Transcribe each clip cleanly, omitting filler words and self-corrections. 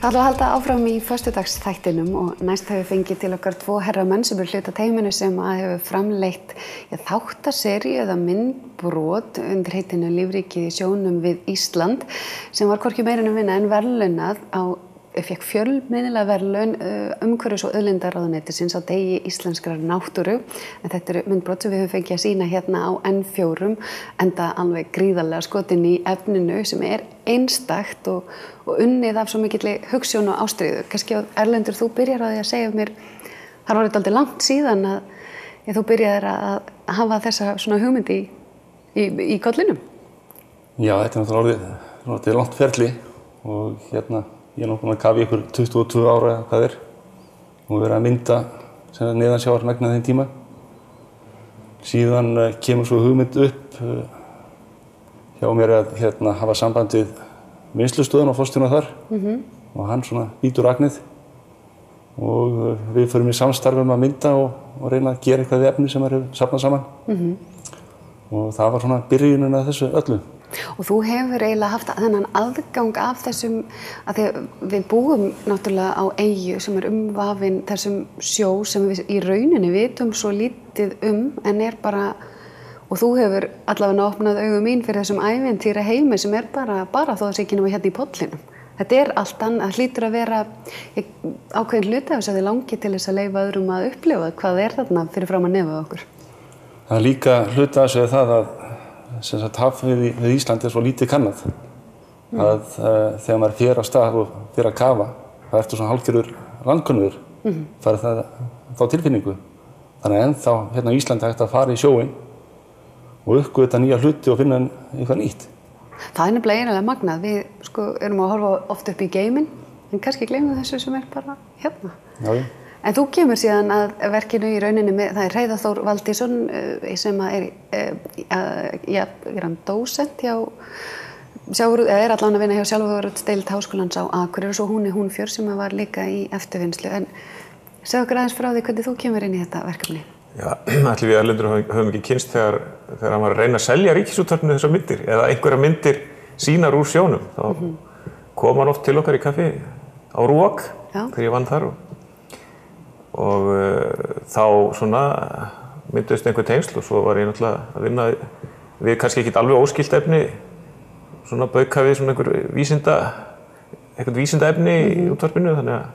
Það ætlum að halda áfram í föstudagsþættinum og næst hefur fengið til okkar 2 herramenn sem hluta teyminu sem að hefur framleitt þáttaseríu eða myndbrot undir heitinu Lífríkið í sjónum við Ísland sem var hvorki meira en minna en verðlaunað fékk fjölmiðlaverðlaun umhverfis- og auðlindaráðuneytisins á degi íslenskrar náttúru. En þetta eru myndbrot sem við höfum fengið að sýna hérna á N4 enda alveg gríðarlega skotin í efninu sem einstakt og unnið af svo mikilli hugsjón og ástríðu. Kannski Erlendur, þú byrjar á því að segja mér, það var dálítið langt síðan að þú byrjaðir að hafa þessa svona hugmynd í kollinum. Já, þetta er náttúrulega langt ferli og ég búinn að kafa í ykkur 22 ára eða hvað og verið að mynda neðansjávar megnað þeim tíma. Síðan kemur svo hugmynd upp hjá mér að hafa samband við vinnslustöðin og forstjóra þar og hann svona bítur agnið og við förum í samstarfi að mynda og reyna að gera eitthvað við efni sem er safnað saman. Og það var svona byrjunin að þessu öllu. Og þú hefur eiginlega haft þennan aðgang af þessum, að því við búum náttúrulega á eyju sem er umvafin þessum sjó sem við í rauninni vitum svo lítið en er bara, og þú hefur allavega opnað augu mín fyrir þessum ævintýra heimi sem er bara þó það sé ekki nema hérna í pollinum. Þetta er allt annað, hlýtur að vera ákveðin hluti af þess að þið langi til þess að leyfa öðrum að upplifa hvað er þarna fyrir fram að nefið okkur. Það er líka hluti af þessu það að hafið við Íslandi er svo lítið kannað að þegar maður fer á stað og fer að kafa það ertu svona hálfgerður landkönnuður fara þá tilfinningu. Þannig að ennþá hérna á Íslandi hægt að fara í sjóinn og uppgöta nýja hluti og finna eitthvað nýtt. Það er nefnilega eiginlega magnað. Við erum að horfa oft upp í geiminn en kannski gleymum þessu sem er bara hérna. Já. En þú kemur síðan að verkinu í rauninni með, það er Hreiðar Þór Valdísson sem er hann dósent hjá er allan að vinna hjá sjávarútvegsdeild Háskólans á Akureyri og svo Húnfjörð sem var líka í eftirvinnslu. En segðu okkur aðeins frá því hvernig þú kemur inn í þetta verkefni. Já, ætli við Erlendur höfum ekki kynnst þegar hann var að reyna að selja Ríkisútvarpinu þessar myndir eða einhverja myndir sínar úr sjónum. Þá kom hann oft til okkar í kaffi á Rúak þegar ég vann þar og þá svona mynduðist einhver tengsl og svo var ég náttúrulega að vinna við kannski ekkert alveg óskylt efni svona bauka við svona eitthvað vísindaefni í útvarpinu þannig að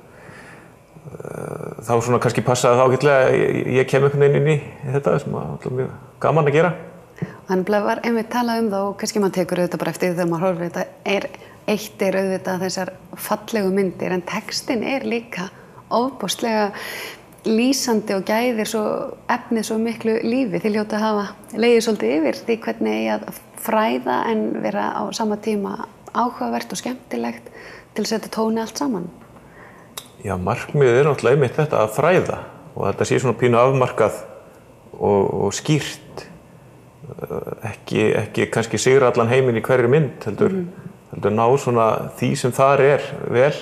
þá svona kannski passaði þá ágætlega að ég kem einhvern veginn inn í þetta sem var náttúrulega mjög gaman að gera. Þannig var einmitt talað það og kannski maður tekur auðvitað bara eftir þegar maður horfir þetta er auðvitað þessar fallegu myndir en textin er líka ofboðslega lýsandi og gæðir efnið svo miklu lífi. Þið hljóta að hafa legið svolítið yfir því hvernig eigi að fræða en vera á sama tíma áhugavert og skemmtilegt til að setja tóni allt saman. Já, markmiðið er náttúrulega einmitt þetta að fræða og þetta sé svona pínu afmarkað og skýrt. Ekki kannski sigra allan heiminn í hverri mynd, heldur ná svona því sem þar er vel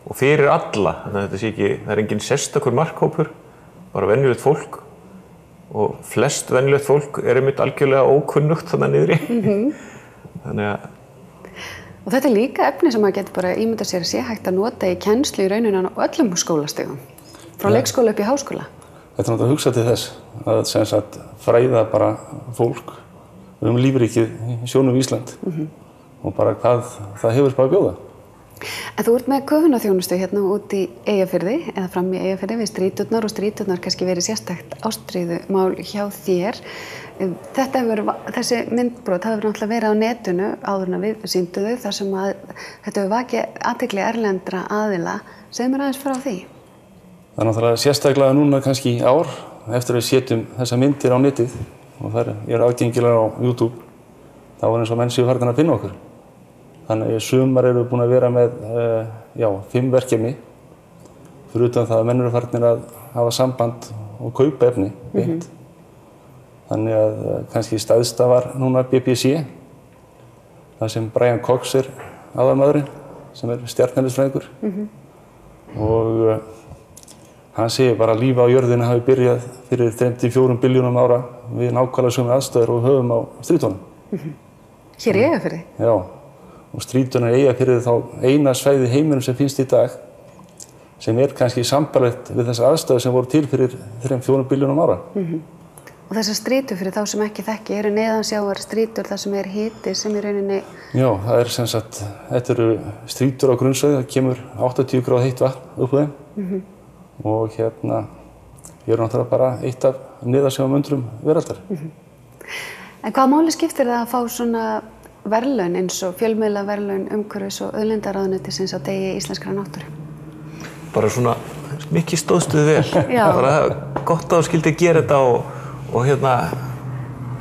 og fyrir alla, þannig að það er engin sérstakur markhópur, bara venjulegt fólk og flest venjulegt fólk er einmitt algjörlega ókunnugt þarna niðri. Þannig að Og þetta er líka efni sem maður getur bara ímyndað sér að sé hægt að nota í kennslu í rauninni á öllum skólastigum, frá leikskóla upp í háskóla. Þetta er náttúrulega að hugsa til þess að sem sagt fræða bara fólk lífríkið í sjónum við Ísland og bara hvað það hefur bara að bjóða. En þú ert með köfunarþjónustu hérna út í Eyjafirði eða fram í Eyjafirði við Strýturnar og Strýturnar kannski verið sérstakt ástríðumál hjá þér. Þessi myndbrot hafa náttúrulega verið á netinu áður en við sýndum þau þar sem að þetta hefur vakið athygli erlendra aðila. Segðu mér aðeins frá því. Það er náttúrulega sérstaklega núna kannski í ár eftir að við setjum þessa myndir á netið og þær eru aðgengilegar á YouTube. Þá er eins og menn séu farin að finna okkur. Þannig að sumar eru búin að vera með 5 verkefni fyrir utan það að menn eru farin að hafa samband og kaupa efni beint. Þannig að kannski stærsta var núna BBC, þar sem Brian Cox er aðalmaðurinn sem er stjarneðlisfræðingur og hann segir bara að líf á jörðinni hafi byrjað fyrir 34 biljónum ára við nákvæmlega sömu aðstæður og höfum á Strýtunum. Hér í Eyjafirði? Já, og Strýturnar eiga fyrir þá eina svæði í heiminum sem finnst í dag sem kannski sambærilegt við þessar aðstæður sem voru til fyrir 3-4 billjónum ára. Og þessar strýtur fyrir þá sem ekki þekki eru neðansjávar strýtur þar sem hiti sem í rauninni... Já, það sem sagt, þetta eru strýtur á grunnsvæði, það kemur 80 gráð heitt vatn upp á þeim og eru náttúrulega bara eitt af neðansjávarmöndrum veraldar. En hvaða máli skiptir það að fá svona verðlaun eins og fjölmiðlaverðlaun umhverfis- og auðlindaráðuneytisins á degi íslenskrar náttúru? Bara svona mikið stóðstuð vel. Bara gott að þú skildi gera þetta og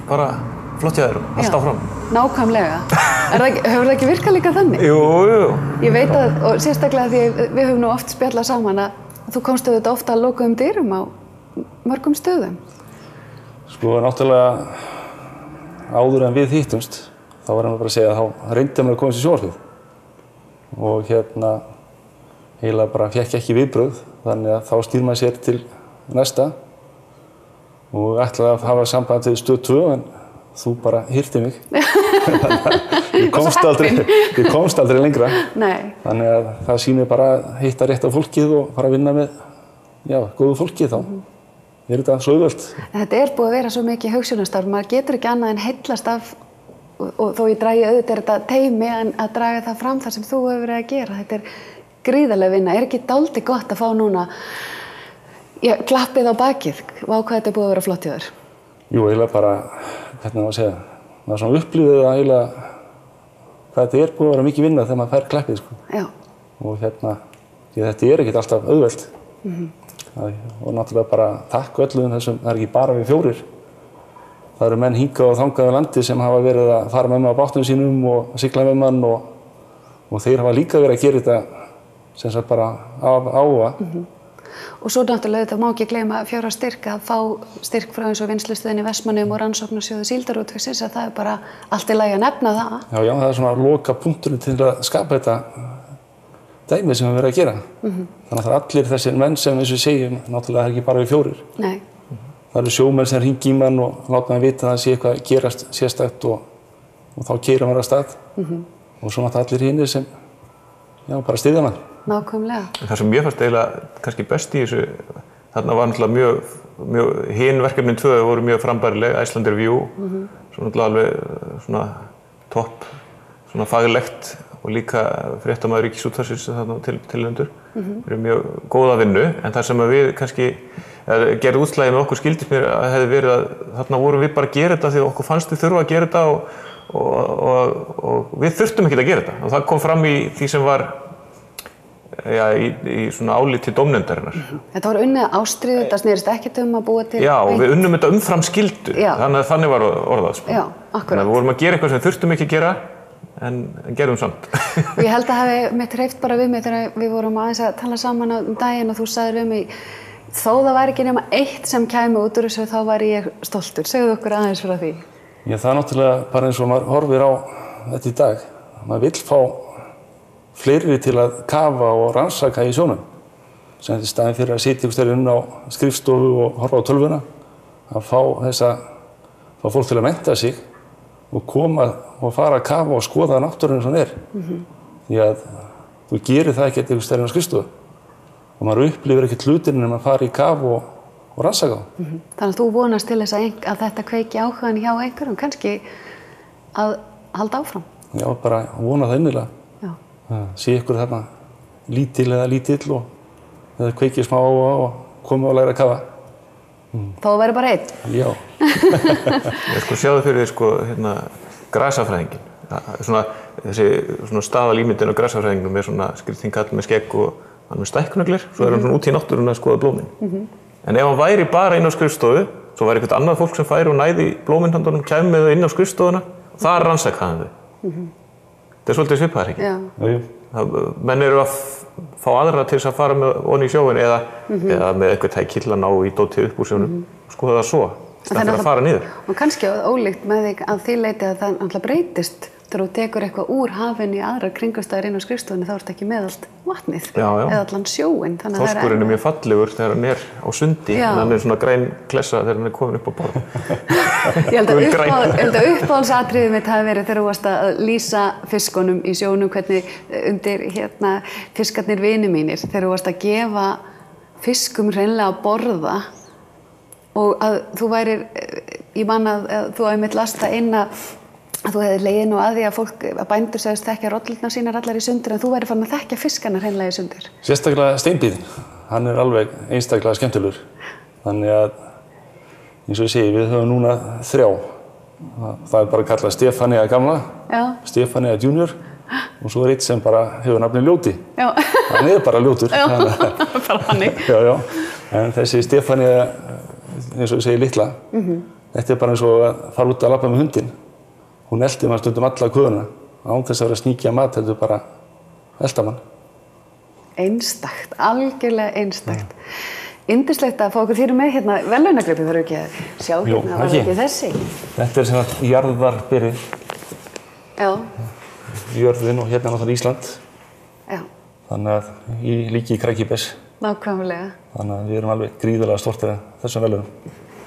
bara flott hjá þér, allt áfram. Nákvæmlega. Hefur það ekki virkað líka þannig? Jú. Ég veit að, og sérstaklega því við höfum nú oft spjallað saman að þú komst auðvitað ofta að lokuðum dyrum á mörgum stöðum. Sko, náttúrulega áður en við hittumst, þá var hann bara að segja að þá reyndi maður að komast í sjónvarpið og eiginlega bara fékk ekki viðbrögð, þannig að þá stýr maður sér til næsta og ætlaði að hafa samband við Stöð 2 en þú bara hirti mig. Ég komst aldrei lengra. Nei. Þannig að það sýnir bara að hitta rétt á fólkið og fara að vinna með góðu fólki þá. Þetta svo auðvelt. Þetta búið að vera svo mikið hugsjónastarf, maður getur ekki annað en heillast af og þó ég dragi auðvitað þetta teymi en að draga það fram þar sem þú hefur verið að gera. Þetta gríðarlega vinna. Ekki dálítið gott að fá núna klappið á bakið og hvað þetta búið að vera flott hjá þér? Jú, eiginlega bara, hvernig maður að segja, maður svona upplýðið að eiginlega hvað þetta búið að vera mikið vinna þegar maður fær klappið, sko. Já. Og því þetta ekkert alltaf auðvelt. Og náttúrulega bara takk öllum þessum, það ekki bara við 4. Það eru menn hingað og þangað á landi sem hafa verið að fara með mig á bátnum sínum og sigla með mann og þeir hafa líka verið að gera þetta sem sagt bara áhuga. Og svo náttúrulega þetta má ekki gleyma fjárhagsstyrk að fá styrk frá eins og Vinnslustöðinni í Vestmannaeyjum og Rannsóknasjóði Síldarútvegsins að það bara allt í lagi að nefna það. Já, það svona loka punkturinn til að skapa þetta dæmi sem við verðum að gera. Þannig að það allir þessir menn sem eins og við segjum, náttúrulega ekki bara við 4. Nei. Það eru sjómenn sem hringi í mann og láta mann vita að það sé eitthvað gerast sérstakt og þá keyra maður af stað. Og svo náttúrulega allir hinir sem bara styðja mann. Nákvæmlega. Það sem mér fannst eiginlega kannski best í þessu, þarna var náttúrulega hin verkefnin 2 voru mjög frambærileg, Icelandair View, svo náttúrulega alveg svona topp, svona faglegt og líka fréttamaður Ríkisútvarpsins þarna tilnefndur, fyrir mjög góða vinnu, en það sem við kannski gerði útslagið með okkur skildist mér að hefði verið að þarna vorum við bara að gera þetta því okkur fannst við þurfa að gera þetta og við þurftum ekki að gera þetta og það kom fram í því sem var í svona áliti dómnefndarinnar. Þetta var unnið ástríðu, þetta snerist ekkert að búa til... Já, og við unnum þetta umfram skyldu, þannig var orðað. Já, akkurat. Við vorum að gera eitthvað sem við þurftum ekki að gera, en gerðum samt. Og ég held að hafi mitt hreyft bara við mig þegar við vorum aðeins að tala saman daginn og þú sagðir við mig, þó það var ekki nema eitt sem kæmi út úr þessu, þá var ég stoltur. Segðu okkur aðeins frá því. Já, það náttúrulega bara eins og maður horfir á þetta í dag. Maður vill fá fleiri til að kafa og rannsaka í sjónum. Sem í staðinn fyrir að sitja ykkur inn á skrifstofu og horfa á tölvuna, að fá fólk til að mennta sig og koma og fara að kafa og skoða náttúruna sem er. Því að þú gerir það ekkert ykkur inn á skrifstofu. Og maður upplifir ekkert hlutirinn en maður fara í kaf og rannsaka þá. Þannig að þú vonast til þess að þetta kveiki áhugann hjá einhverjum, kannski að halda áfram? Já, bara vona það innilega. Sé ykkur þarna lítil eða lítill og eða kveikið smá og komið og læra að kafa. Þá verður bara einn? Já. Ég sjáðu fyrir þér grasafræðinginn. Þessi staðalímyndin á grasafræðingnum er svona skriðþingkall með skegg og hann með stækkunargler, svo hann svona út í náttúruna að skoða blómin. En ef hann væri bara inn á skrifstofu, svo væri eitthvað annað fólk sem færi og næði blóminhandunum, kæmi með þau inn á skrifstofuna og þar rannsakaði hann þau. Það er svolítið svipaðar, ekki? Já. Menn eru að fá aðra til þess að fara með onni í sjóin eða með eitthvað tæki til að ná í dótið upp úr sjónum. Skoða það svo, í stað fyrir að fara niður. Og kannski ólíkt með því að því leyti að það náttúrulega breytist þegar þú tekur eitthvað úr hafinu í aðrar kringumstæður inn á skrifstofunni þá ertu ekki með allt vatnið eða allan sjóinn. Þorskurinn er mjög fallegur þegar hann er á sundi en hann er svona græn klessa þegar hann er komin upp á borð. Ég held að uppáhaldsatriðið mitt hafi verið þegar þú varst að lýsa fiskunum í sjónum, hvernig undir fiskarnir vinir mínir, þegar þú varst að gefa fiskum hreinlega að borða og að þú værir, ég man að þú einmitt lasta inn að þú hefði legið nú að því að bændur segist þekkja rollurnar sínar allar í sundur en þú væri farin að þekkja fiskana hreinlega í sundur. Sérstaklega steinbíðin, hann er alveg einstaklega skemmtilegur. Þannig að, eins og ég segi, við höfum núna 3. Það er bara kallað Stefania gamla, Stefania junior og svo er eitt sem bara hefur nafnið Ljóti. Hann er bara ljótur. Bara hannig. En þessi Stefania, eins og ég segi, litla, þetta er bara eins og að fara út að labba með hundinn. Hún eldi mann stundum alla köðuna, án þess að vera að sníkja mat, heldur bara elda mann. Einstakt, algjörlega einstakt. Yndislegt að fá okkur þér með hérna verðlaunagripi, þarf ekki að sjá hérna, var ekki þessi? Þetta er svona jarðarbyrði. Jörðin og hérna náttúrulega Ísland. Þannig að ég líki í Krækibæs. Nákvæmlega. Þannig að við erum alveg gríðarlega stolt af þessum verðlaunum.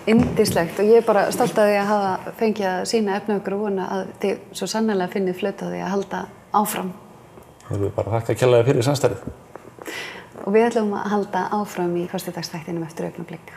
Yndislegt og ég er bara stolt af því að hafa fengið að sýna efni okkur og vona að þið svo sannarlega finnið flöt á því að halda áfram. Við erum bara þakka kærlega fyrir samstarfið. Og við ætlum að halda áfram í föstudagsþættinum eftir augnablik.